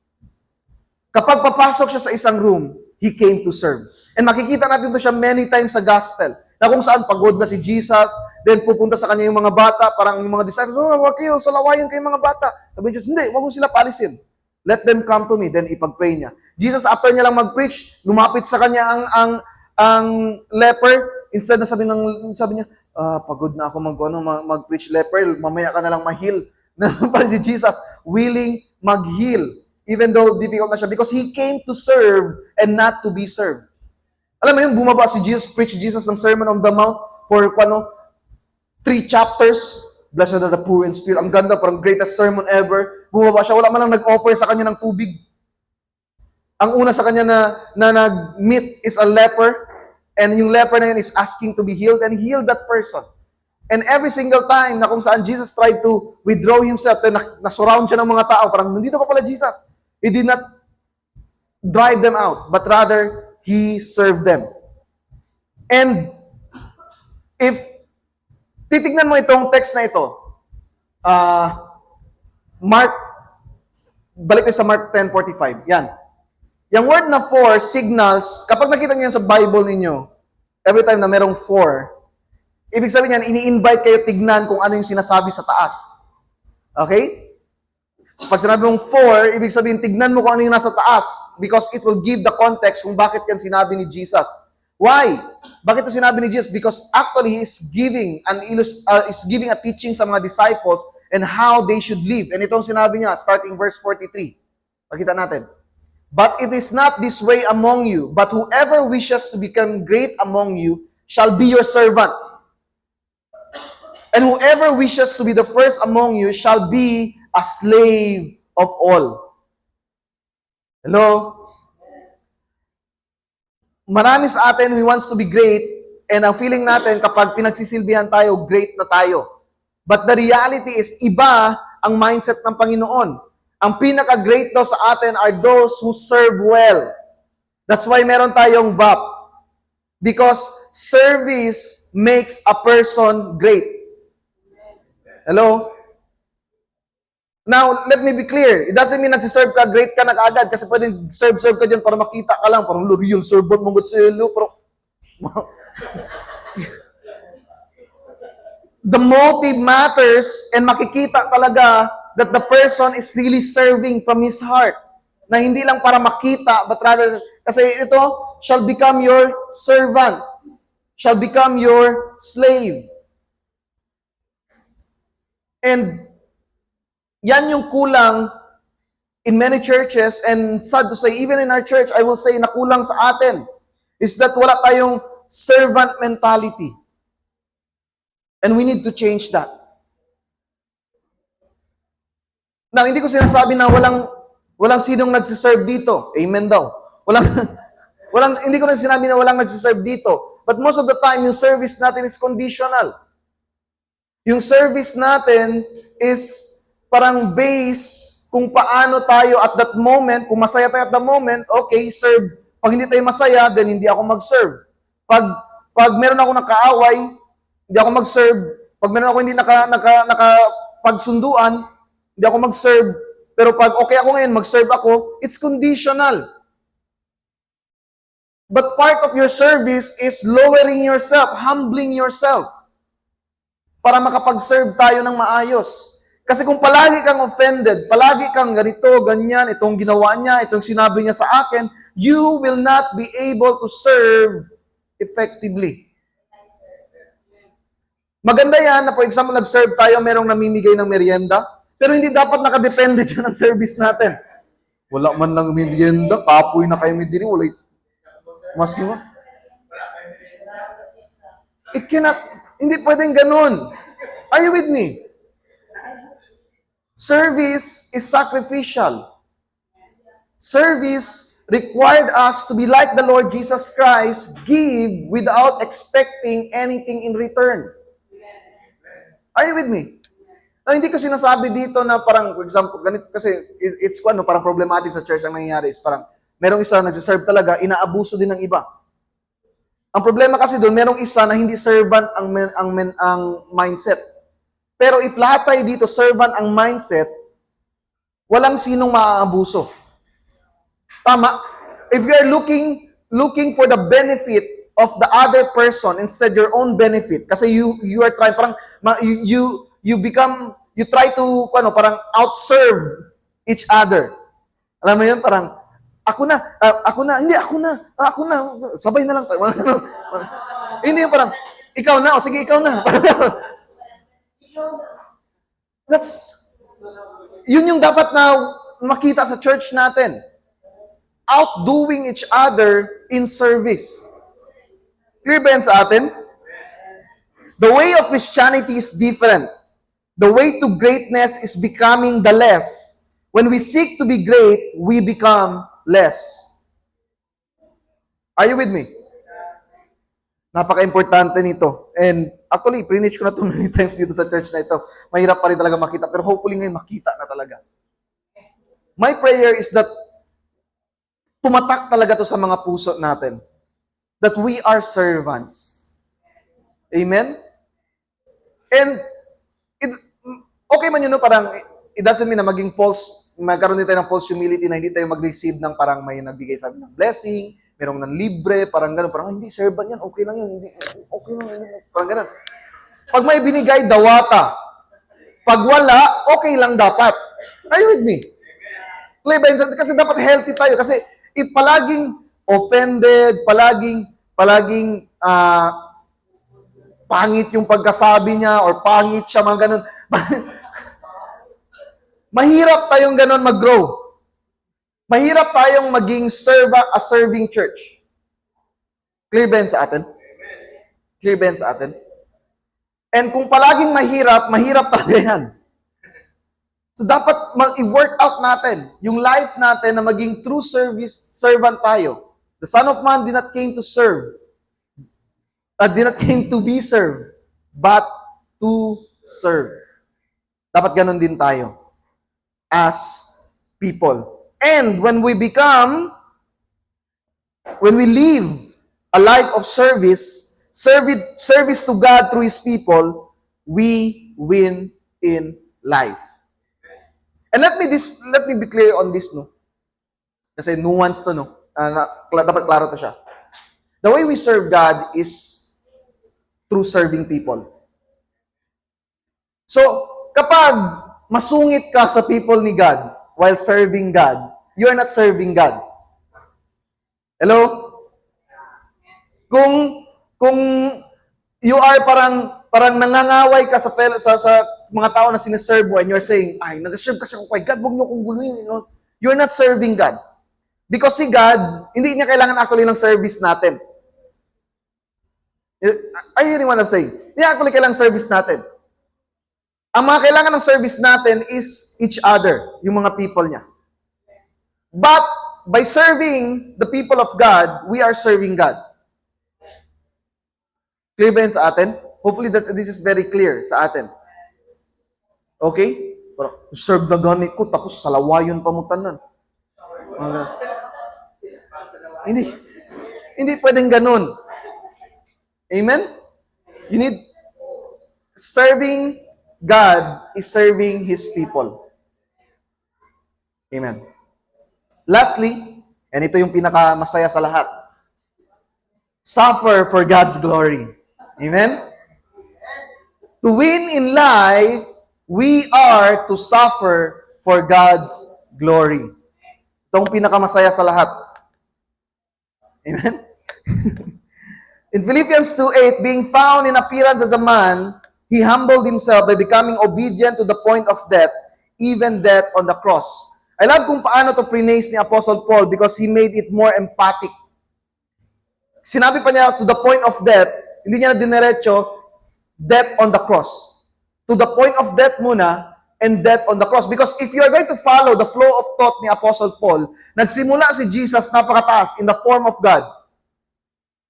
Kapag papasok siya sa isang room, He came to serve. And makikita natin ito siya many times sa gospel, na kung saan pagod na si Jesus, then pupunta sa kanya yung mga bata, parang yung mga disciples, wag kayo, salawayan kayo mga bata. Sabi niya, hindi, wag mo sila palisin. Let them come to me, then ipag-pray niya. Jesus, after niya lang mag-preach, lumapit sa kanya ang leper, instead na sabi niya, pagod na ako mag-preach leper, mamaya ka na lang ma-heal. Pa si Jesus, willing mag-heal, even though difficult na siya, because He came to serve and not to be served. Alam mo yun, bumaba si Jesus, preach Jesus ng Sermon on the Mount for 3 chapters. Blessed are the poor in spirit. Ang ganda, parang greatest sermon ever. Bumaba siya, wala man lang nag-offer sa kanya ng tubig. Ang una sa kanya na nag-meet is a leper, and yung leper na yun is asking to be healed, and healed that person. And every single time na kung saan Jesus tried to withdraw Himself, na surround siya ng mga tao, parang nandito ka pala Jesus. He did not drive them out, but rather He served them. And if titignan mo itong text na ito, Mark, balik tayo sa Mark 10:45. Yan. Yung word na for signals, kapag nakita niyo yan sa Bible ninyo, every time na merong for, ibig sabihin yan, ini-invite kayo tignan kung ano yung sinasabi sa taas. Okay? Pag sinabi mong for, ibig sabihin, tignan mo kung ano yung nasa taas because it will give the context kung bakit yan sinabi ni Jesus. Why? Bakit ito sinabi ni Jesus? Because actually, He is giving a teaching sa mga disciples and how they should live. And itong sinabi niya, starting verse 43. Pakita natin. But it is not this way among you, but whoever wishes to become great among you shall be your servant. And whoever wishes to be the first among you shall be a slave of all. Hello? Marami sa atin, we wants to be great, and ang feeling natin, kapag pinagsisilbihan tayo, great na tayo. But the reality is, iba ang mindset ng Panginoon. Ang pinaka-great daw sa atin are those who serve well. That's why meron tayong VAP. Because service makes a person great. Hello? Now, let me be clear. It doesn't mean nagsiserve ka, great ka na kaagad. Kasi pwedeng serve ka dyan para makita ka lang. Parang real servant mong gutsilo. The motive matters and makikita talaga that the person is really serving from his heart. Na hindi lang para makita, but rather, kasi ito, shall become your servant. Shall become your slave. And yan yung kulang in many churches, and sad to say, even in our church, I will say, nakulang sa atin, is that wala tayong servant mentality. And we need to change that. Now, hindi ko sinasabi na walang sinong nagsiserve dito. Amen daw. Hindi ko na sinabi na walang nagsiserve dito. But most of the time, yung service natin is conditional. Yung service natin is parang base kung paano tayo at that moment, kung masaya tayo at the moment, okay, serve. Pag hindi tayo masaya, then hindi ako mag-serve. Pag meron ako nakaaway, hindi ako mag-serve. Pag meron ako hindi nakapagsunduan, hindi ako mag-serve. Pero pag okay ako ngayon, mag-serve ako, it's conditional. But part of your service is lowering yourself, humbling yourself, para makapag-serve tayo ng maayos. Kasi kung palagi kang offended, palagi kang ganito, ganyan, itong ginawa niya, itong sinabi niya sa akin, you will not be able to serve effectively. Maganda yan na, for example, nag-serve tayo, merong namimigay ng merienda, pero hindi dapat nakadepende dyan ang service natin. Wala man lang merienda, kapoy na kayo may diri, wala maski mo. It cannot, hindi pwedeng ganun. Are you with me? Service is sacrificial. Service required us to be like the Lord Jesus Christ, give without expecting anything in return. Are you with me? No, hindi ko sinasabi dito na parang, for example, ganito kasi it's parang problematic sa church ang nangyayari is parang merong isa nagsiserve talaga, inaabuso din ng iba. Ang problema kasi doon, merong isa na hindi servant ang mindset. Pero if lahat tayo dito servant ang mindset, walang sinong maaabuso. Tama? If you are looking for the benefit of the other person instead your own benefit, kasi you are trying, parang you try to parang outserve each other. Alam mo yun, parang ako na, sabay na lang tayo. Hindi yung parang, ikaw na, o sige, ikaw na. Yun yung dapat na makita sa church natin. Outdoing each other in service. Clear ba yan sa atin? The way of Christianity is different. The way to greatness is becoming the less. When we seek to be great, we become less. Are you with me? Napaka-importante nito. And actually, preach ko na ito many times dito sa church na ito. Mahirap pa rin talaga makita. Pero hopefully ngayon makita na talaga. My prayer is that tumatak talaga to sa mga puso natin. That we are servants. Amen? And, okay man yun, no? Parang, it doesn't mean na maging false, magkaroon din tayo ng false humility na hindi tayo mag-receive ng parang may nagbigay sa amin ng blessing, merong nang libre, parang gano'n, parang, hindi, servant yan, okay lang yan, hindi, okay lang yan, parang gano'n. Pag may binigay, dawata. Pag wala, okay lang dapat. Are you with me? Kasi dapat healthy tayo. Kasi if palaging offended, palaging pangit yung pagkasabi niya or pangit siya, mga ganun. Mahirap tayong ganun mag-grow. Mahirap tayong maging a serving church. Clear ba yan sa atin? Clear ba yan sa atin? And kung palaging mahirap talaga yan. So dapat i-work out natin yung life natin na maging true servant tayo. The Son of Man did not came to serve. Did not came to be served, but to serve. Dapat ganun din tayo as people. And when we live a life of service to God through His people, we win in life. And let me be clear on this, no? Kasi nuance to, no? Dapat klaro to siya. The way we serve God is through serving people. So, kapag masungit ka sa people ni God while serving God, you are not serving God. Hello? Kung you are parang nangangaway ka sa mga tao na sineserve mo and you're saying, ay, nag-serve kasi ako kay God, huwag niyo akong guluhin. You know? You're not serving God. Because si God, hindi niya kailangan actually ng service natin. Are you hearing what I'm saying? Hindi actually kailangan service natin. Ang mga kailangan ng service natin is each other, yung mga people niya. But, by serving the people of God, we are serving God. Clear ba yun sa atin? Hopefully, this is very clear sa atin. Okay? Serve na ganit ko, tapos salawayon pamutan nun. Hindi pwedeng ganun. Amen? You need, serving God is serving His people. Amen. Lastly, and ito yung pinakamasaya sa lahat, suffer for God's glory. Amen? To win in life, we are to suffer for God's glory. Itong pinakamasaya sa lahat. Amen? In Philippians 2:8, being found in appearance as a man, He humbled Himself by becoming obedient to the point of death, even death on the cross. I love kung paano to praise ni Apostle Paul because he made it more emphatic. Sinabi pa niya, to the point of death, hindi niya na diniretso, death on the cross. To the point of death muna, and death on the cross. Because if you are going to follow the flow of thought ni Apostle Paul, nagsimula si Jesus napakataas in the form of God.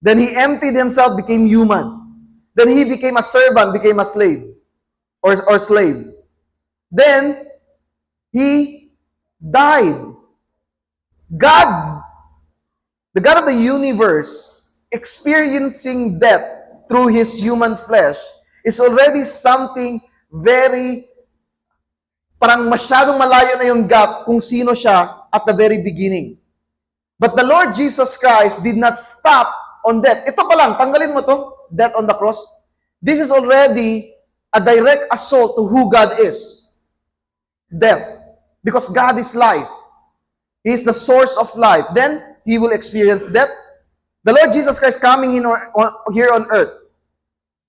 Then He emptied Himself, became human. Then He became a servant, became a slave. Or slave. Then, He died. God, the God of the universe, experiencing death through His human flesh is already something very, parang masyadong malayo na yung gap kung sino siya at the very beginning. But the Lord Jesus Christ did not stop on death. Ito pa lang, tanggalin mo to, death on the cross. This is already a direct assault to who God is. Death. Because God is life. He is the source of life. Then, He will experience death. The Lord Jesus Christ coming here on earth,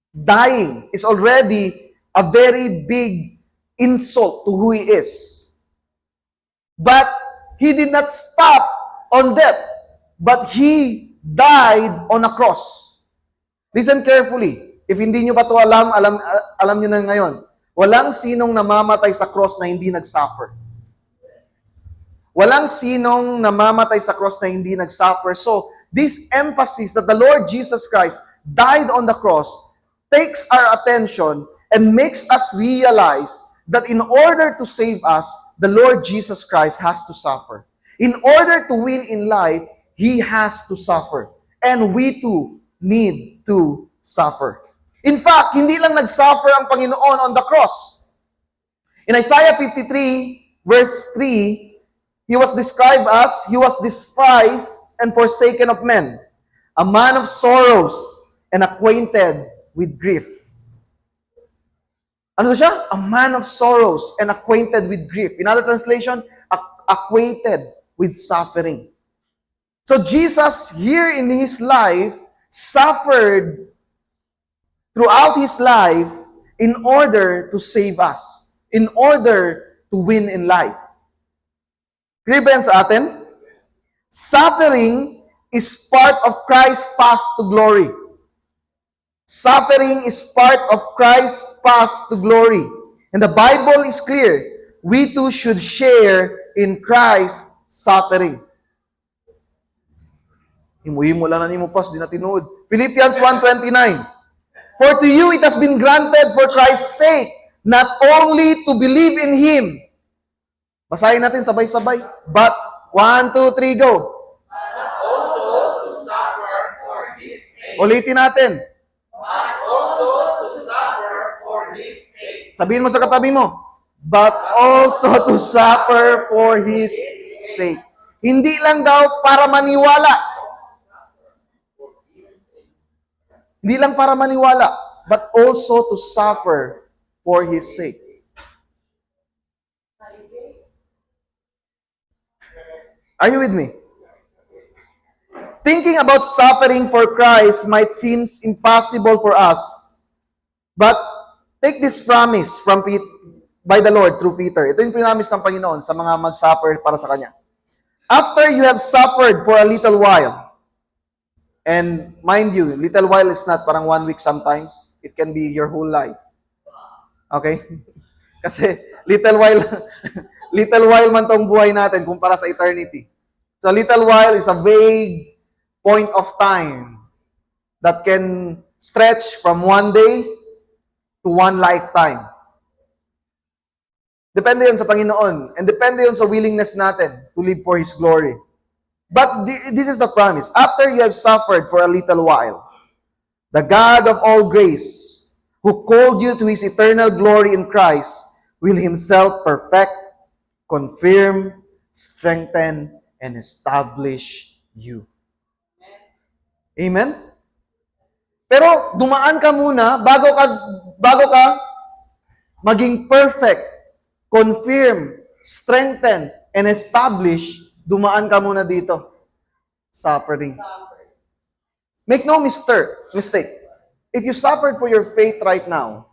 dying, is already a very big insult to who He is. But, He did not stop on death, but He died on a cross. Listen carefully. If hindi nyo pa ito alam nyo na ngayon. Walang sinong namamatay sa cross na hindi nag-suffer. Walang sinong namamatay sa cross na hindi nag-suffer. So, this emphasis that the Lord Jesus Christ died on the cross takes our attention and makes us realize that in order to save us, the Lord Jesus Christ has to suffer. In order to win in life, He has to suffer. And we too need to suffer. In fact, hindi lang nag-suffer ang Panginoon on the cross. In Isaiah 53, verse 3, He was described as, He was despised and forsaken of men, a man of sorrows and acquainted with grief. Ano siya? A man of sorrows and acquainted with grief. In other translation, acquainted with suffering. So Jesus, here in His life, suffered throughout His life in order to save us, in order to win in life. Clear ba yan sa atin? Suffering is part of Christ's path to glory. Suffering is part of Christ's path to glory. And the Bible is clear. We too should share in Christ's suffering. Himuhimo lang na ni mo pas, di na tinuod. Philippians 1:29. For to you it has been granted for Christ's sake, not only to believe in Him. Basahin natin sabay-sabay. But, 1, 2, 3, go. But also to suffer for His sake. Ulitin natin. But also to suffer for His sake. Sabihin mo sa katabi mo. But also to suffer for His sake. Hindi lang daw para maniwala. Hindi lang para maniwala, but also to suffer for His sake. Are you with me? Thinking about suffering for Christ might seem impossible for us. But take this promise by the Lord through Peter. Ito yung promise ng Panginoon sa mga mag-suffer para sa Kanya. After you have suffered for a little while, and mind you, little while is not parang 1 week sometimes. It can be your whole life. Okay? Kasi little while man tong buhay natin kumpara sa eternity. So little while is a vague point of time that can stretch from 1 day to 1 lifetime. Depende yun sa Panginoon. And depende yun sa willingness natin to live for His glory. But this is the promise. After you have suffered for a little while, the God of all grace, who called you to His eternal glory in Christ, will Himself perfect, confirm, strengthen, and establish you. Amen? Pero dumaan ka muna bago ka maging perfect, confirm, strengthen, and establish, dumaan ka muna dito. Suffering. Make no mistake. If you suffered for your faith right now,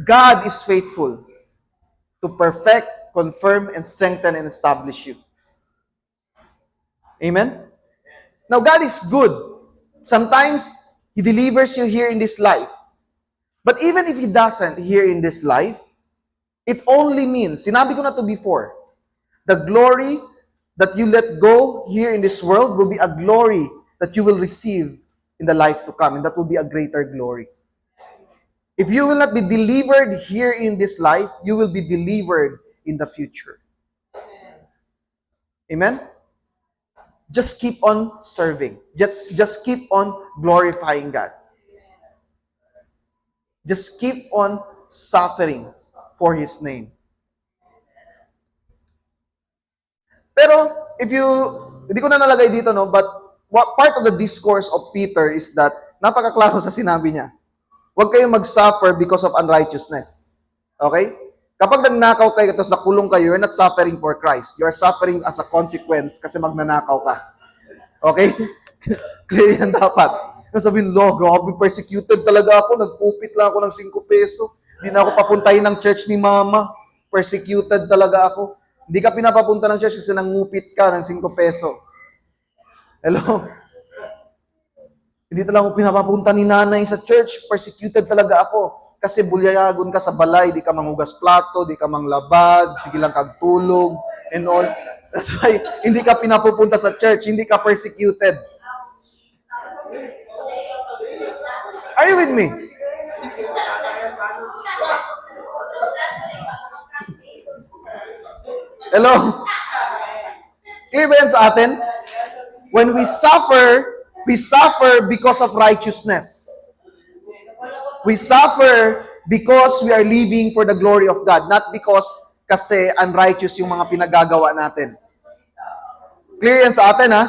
God is faithful to perfect, confirm, and strengthen, and establish you. Amen? Now, God is good. Sometimes, He delivers you here in this life. But even if He doesn't here in this life, it only means, sinabi ko na to before, the glory that you let go here in this world will be a glory that you will receive in the life to come, and that will be a greater glory. If you will not be delivered here in this life, you will be delivered in the future. Amen? Just keep on serving. Just keep on glorifying God. Just keep on suffering for His name. Pero, hindi ko na nalagay dito, no, but what part of the discourse of Peter is that, napakaklaro sa sinabi niya, huwag kayong mag-suffer because of unrighteousness. Okay? Kapag nagnakaw kayo, tapos nakulong kayo, you're not suffering for Christ. You're suffering as a consequence kasi magnanakaw ka. Okay? Clear yan dapat. Sabihin, Lord, grabe, persecuted talaga ako. Nagkupit lang ako ng 5 peso. Hindi na ako papuntahin ng church ni Mama. Persecuted talaga ako. Hindi ka pinapapunta ng church kasi nangupit ka ng 5 peso. Hello? Hindi talaga ako pinapapunta ni nanay sa church. Persecuted talaga ako. Kasi bulyagon ka sa balay, di ka manghugas plato, di ka manglabad, sige lang kagtulog, and all. That's why, hindi ka pinapupunta sa church, hindi ka persecuted. Are you with me? Hello? Clear ba yan sa atin? When we suffer because of righteousness. We suffer because we are living for the glory of God, not because kasi unrighteous yung mga pinagagawa natin. Clear yan sa atin, ha?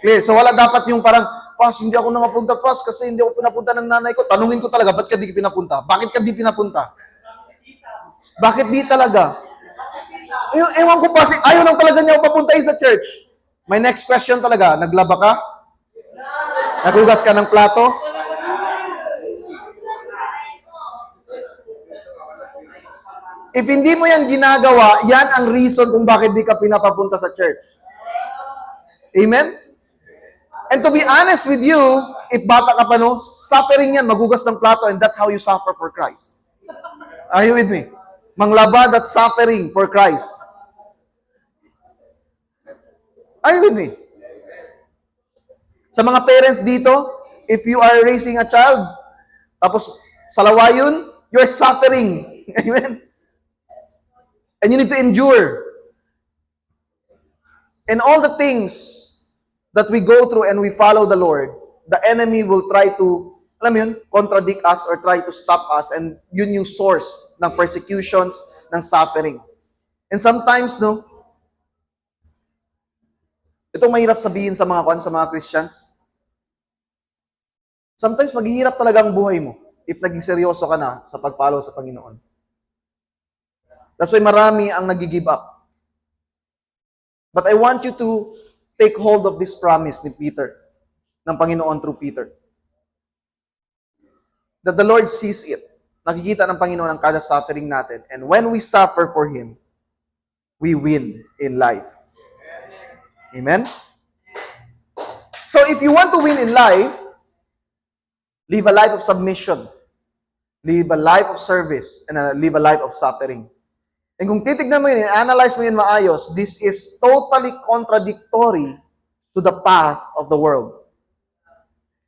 Clear. So wala dapat yung parang, Pas, hindi ako nakapunta, Pas, kasi hindi ako pinapunta ng nanay ko. Tanungin ko talaga, ba't ka di pinapunta? Bakit ka di pinapunta? Bakit di talaga? Ewan ko, Pas, ayaw lang talaga niya ako papuntahin sa church. My next question talaga, naglaba ka? Nagugas ka ng plato? If hindi mo yan ginagawa, yan ang reason kung bakit di ka pinapapunta sa church. Amen? And to be honest with you, if bata ka pa no, suffering yan, magugas ng plato, and that's how you suffer for Christ. Are you with me? Manglaba, that's suffering for Christ. Are you with me? Sa mga parents dito, if you are raising a child, tapos salawa yun, you're suffering. Amen? And you need to endure. And all the things that we go through and we follow the Lord, the enemy will try to, alam mo yun, contradict us or try to stop us, and yun yung source ng persecutions, ng suffering. And sometimes, no, itong mahirap sabihin sa mga Christians, sometimes maghihirap talaga ang buhay mo if naging seryoso ka na sa pag-follow sa Panginoon. That's why marami ang nag-give up. But I want you to take hold of this promise ni Peter, ng Panginoon through Peter. That the Lord sees it. Nakikita ng Panginoon ang kada suffering natin. And when we suffer for Him, we win in life. Amen? So if you want to win in life, live a life of submission, live a life of service, and live a life of suffering. And kung titignan mo yun, analyze mo yun maayos, this is totally contradictory to the path of the world.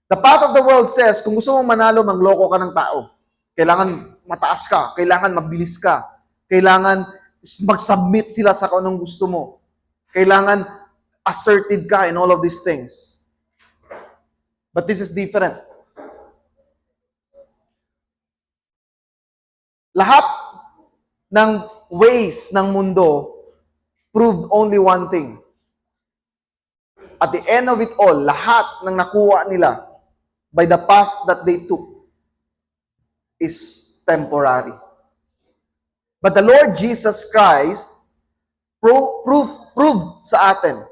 The path of the world says, kung gusto mong manalo, mangloko ka ng tao. Kailangan mataas ka, kailangan mabilis ka, kailangan mag-submit sila sa kung anong gusto mo. Kailangan assertive ka in all of these things. But this is different. Lahat ng ways ng mundo proved only one thing. At the end of it all, lahat ng nakuha nila by the path that they took is temporary. But the Lord Jesus Christ proved sa atin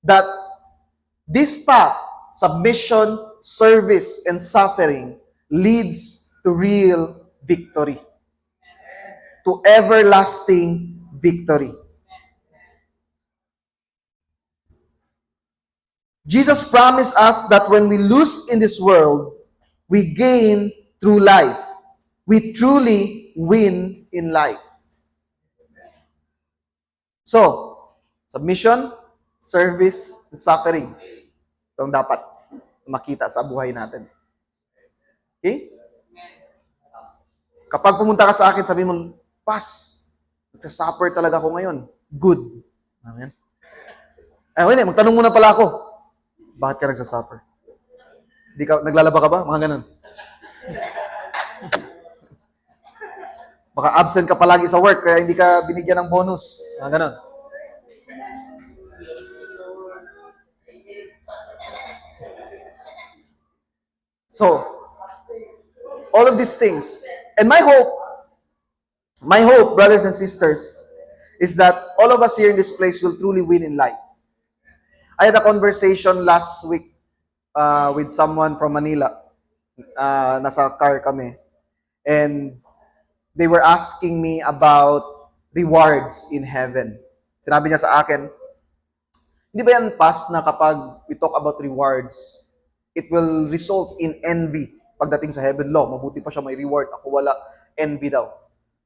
that this path, submission, service, and suffering leads to real victory. To everlasting victory. Jesus promised us that when we lose in this world, we gain through life. We truly win in life. So, submission, service, and suffering. Ito ang dapat makita sa buhay natin. Okay? Kapag pumunta ka sa akin, sabi mo, Pas, nagsasuffer talaga ako ngayon. Good. Amen. Hindi, magtanong muna pala ako. Bakit ka nagsasuffer? Naglalaba ka ba? Mga ganun. Baka absent ka palagi sa work, kaya hindi ka binigyan ng bonus. Mga ganun. So, all of these things. And my hope, brothers and sisters, is that all of us here in this place will truly win in life. I had a conversation last week with someone from Manila. Nasa car kami. And they were asking me about rewards in heaven. Sinabi niya sa akin, hindi ba yan Pas na kapag we talk about rewards, it will result in envy pagdating sa heaven law. Mabuti pa siya may reward. Ako wala. Envy daw.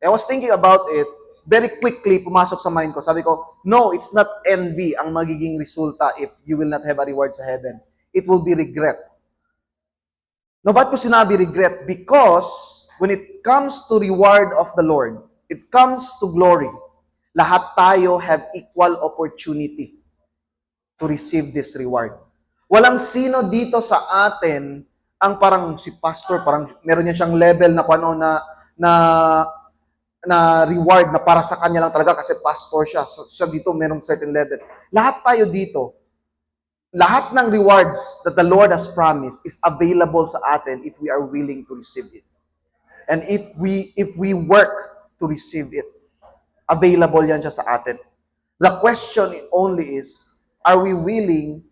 I was thinking about it, very quickly, pumasok sa mind ko. Sabi ko, no, it's not envy ang magiging resulta if you will not have a reward sa heaven. It will be regret. No, ba't ko sinabi regret? Because when it comes to reward of the Lord, it comes to glory, lahat tayo have equal opportunity to receive this reward. Walang sino dito sa atin ang parang si pastor, parang meron niya siyang level na kung ano na reward na para sa kanya lang talaga kasi pastor siya. So, siya dito merong certain level. Lahat tayo dito, lahat ng rewards that the Lord has promised is available sa atin if we are willing to receive it. And if we work to receive it, available yan siya sa atin. The question only is, are we willing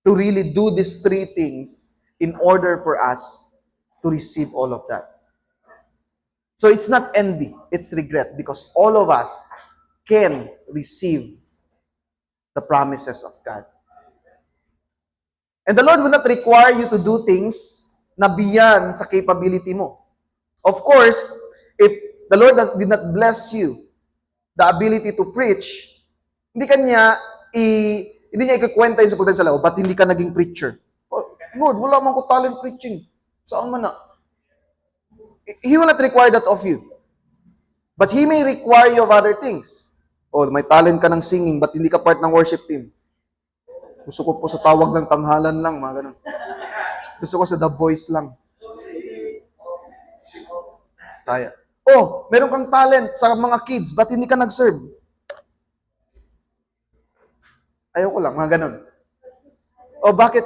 to really do these three things in order for us to receive all of that? So it's not envy, it's regret because all of us can receive the promises of God. And the Lord will not require you to do things na beyond sa capability mo. Of course, if the Lord did not bless you the ability to preach, hindi niya ikukwenta yun sa pagdating sa lao, ba't hindi ka naging preacher? Oh, Lord, wala man ko talent preaching. Saan man na? He will not require that of you. But He may require you of other things. Oh, may talent ka ng singing, ba't hindi ka part ng worship team? Gusto ko po sa tawag ng tanghalan lang, mga ganun. Gusto ko sa The Voice lang. Saya. Oh, meron kang talent sa mga kids, ba't hindi ka nag-serve? Ayoko lang, mga ganun. Oh, bakit?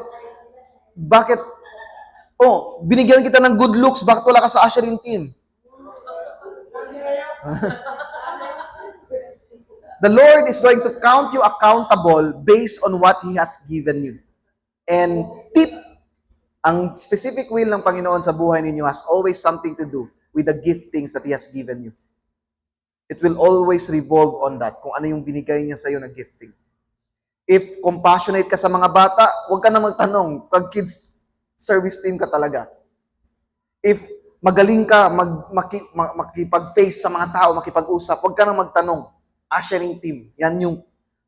Oh, binigyan kita ng good looks, bakit wala ka sa ushering team? The Lord is going to count you accountable based on what He has given you. And tip, ang specific will ng Panginoon sa buhay ninyo has always something to do with the giftings that He has given you. It will always revolve on that, kung ano yung binigay niya sa iyo na gifting. If compassionate ka sa mga bata, huwag ka na magtanong, pag kids service team ka talaga. If magaling ka makipag-face sa mga tao, makipag-usap, huwag ka na magtanong, ushering team. Yan yung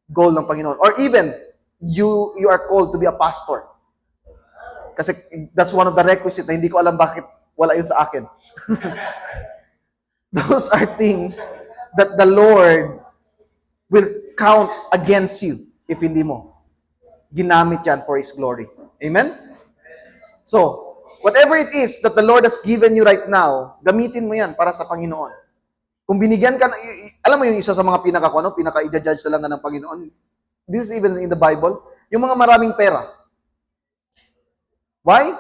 goal ng Panginoon. Or even, you are called to be a pastor. Kasi that's one of the requisites na hindi ko alam bakit wala yun sa akin. Those are things that the Lord will count against you if hindi mo ginamit yan for His glory. Amen? So, whatever it is that the Lord has given you right now, gamitin mo yan para sa Panginoon. Kung binigyan ka, alam mo yung isa sa mga pinaka-i-judge talaga ng Panginoon, this is even in the Bible, yung mga maraming pera. Why?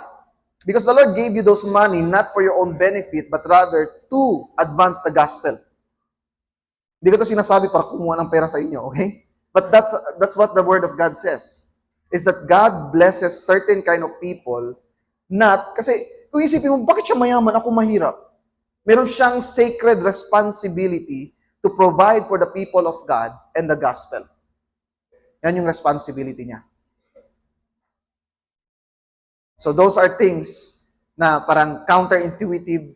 Because the Lord gave you those money not for your own benefit, but rather to advance the gospel. Hindi ko ito sinasabi para kumuha ng pera sa inyo, okay? But that's what the Word of God says. Is that God blesses certain kind of people, not, kasi kung isipin mo, bakit siya mayaman, ako mahirap? Meron siyang sacred responsibility to provide for the people of God and the gospel. Yan yung responsibility niya. So those are things na parang counterintuitive,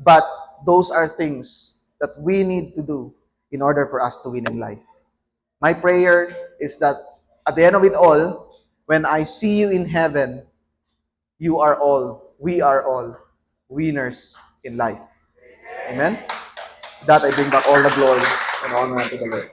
but those are things that we need to do in order for us to win in life. My prayer is that at the end of it all, when I see you in heaven, we are all winners in life. Amen? That I bring back all the glory and honor to the Lord.